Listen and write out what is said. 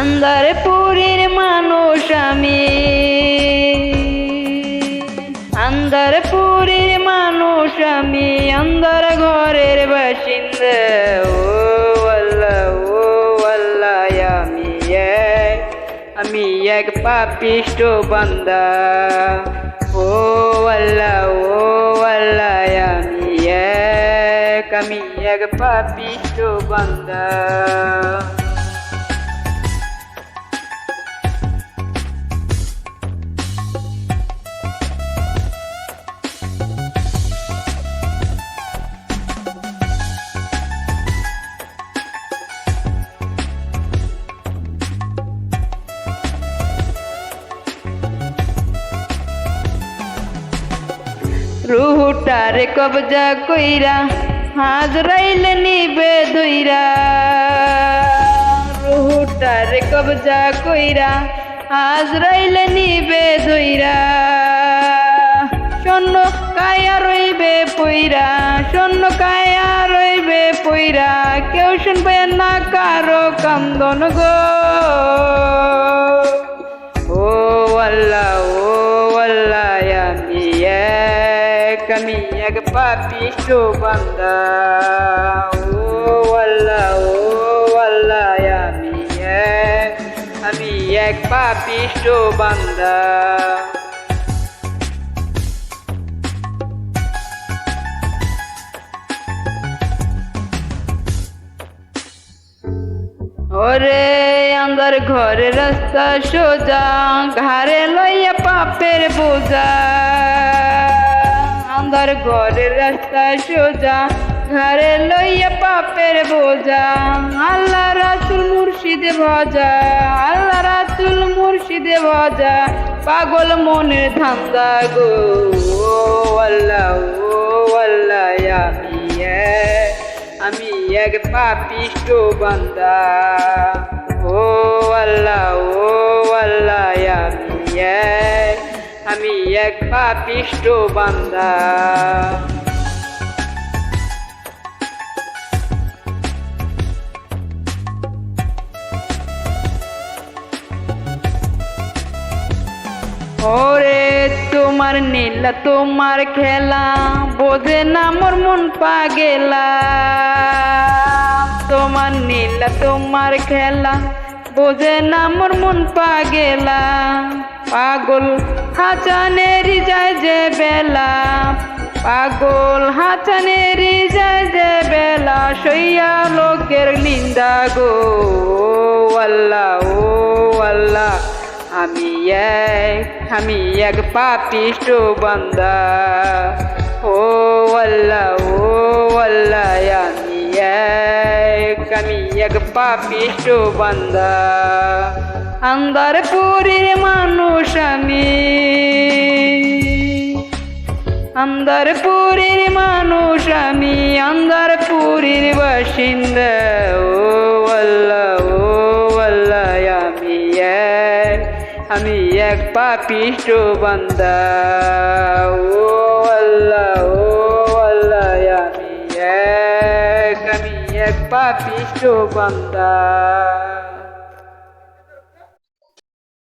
আন্দারপুরের মানুষ আমি, আন্দারপুরের মানুষ আমি, আন্দার ঘরের বাসিন্দা। ও আল্লাহ, ও আল্লাহ, আমি এক পাপিষ্ঠ বান্দা। ও আল্লাহ, ও আল্লাহ, আমি এক পাপিষ্ঠ বান্দা। রুহুটারে কবজা কইরা হাজরাইলে নিবে ধইরা, রুহুটারে কবজা কইরা হাজরাইলে নিবে ধইরা। স্বর্ণ কায়া রইবে পইরা, স্বর্ণ কায়া রইবে পইরা, কেউ শুনবে না কারো কান্দন গো। ও আল্লাহ, ও আল্লাহ, আমি এক পাপিষ্ঠ বান্দা। ও আল্লাহ, ও আল্লাহ, আমি এক পাপিষ্ঠ বান্দা। ওরে আন্দার ঘরে রাস্তা সোজা, ঘাড়ে লইয়া পাপের বোঝা। আন্দার ঘরে রাস্তা সোজা, ঘাড়ে লইয়া পাপের বোঝা। আল্লাহ রাসূল মুর্শিদে ভজা, আল্লাহ রাসূল মুর্শিদে ভজা, পাগল মনের ধান্দা গো। ও আল্লাহ, ও আল্লাহ, আমি এক পাপিষ্ঠ বান্দা। ও আল্লাহ, ও আল্লাহ, আমি এক পাপিষ্ঠ বান্দা। ওরে তোমার নীলা তোমার খেলা, বোঝে না মোর মন পাগেলা। তোমার নীলা তোমার খেলা, বোঝে না মোর মন পাগেলা। পাগল হাচানেরি যায় যে বেলা, পাগল হাচানেরি যায় যে বেলা, সইয়া লোকের নিন্দা গো। ও আল্লাহ, ও আল্লাহ, আমি এক পাপিষ্ঠ বান্দা। ও আল্লাহ, ও আল্লাহ, আমি এক পাপিষ্ঠ বান্দা। আন্দারপুরের মানুষ আমি, আন্দারপুরের মানুষ আমি, আন্দারপুরের বাসিন্দা। ও আল্লাহ, ও আল্লাহ, আমি এক পাপিষ্ঠ বান্দা। ও আল্লাহ, ও আল্লাহ, আমি এক পাপিষ্ঠ বান্দা।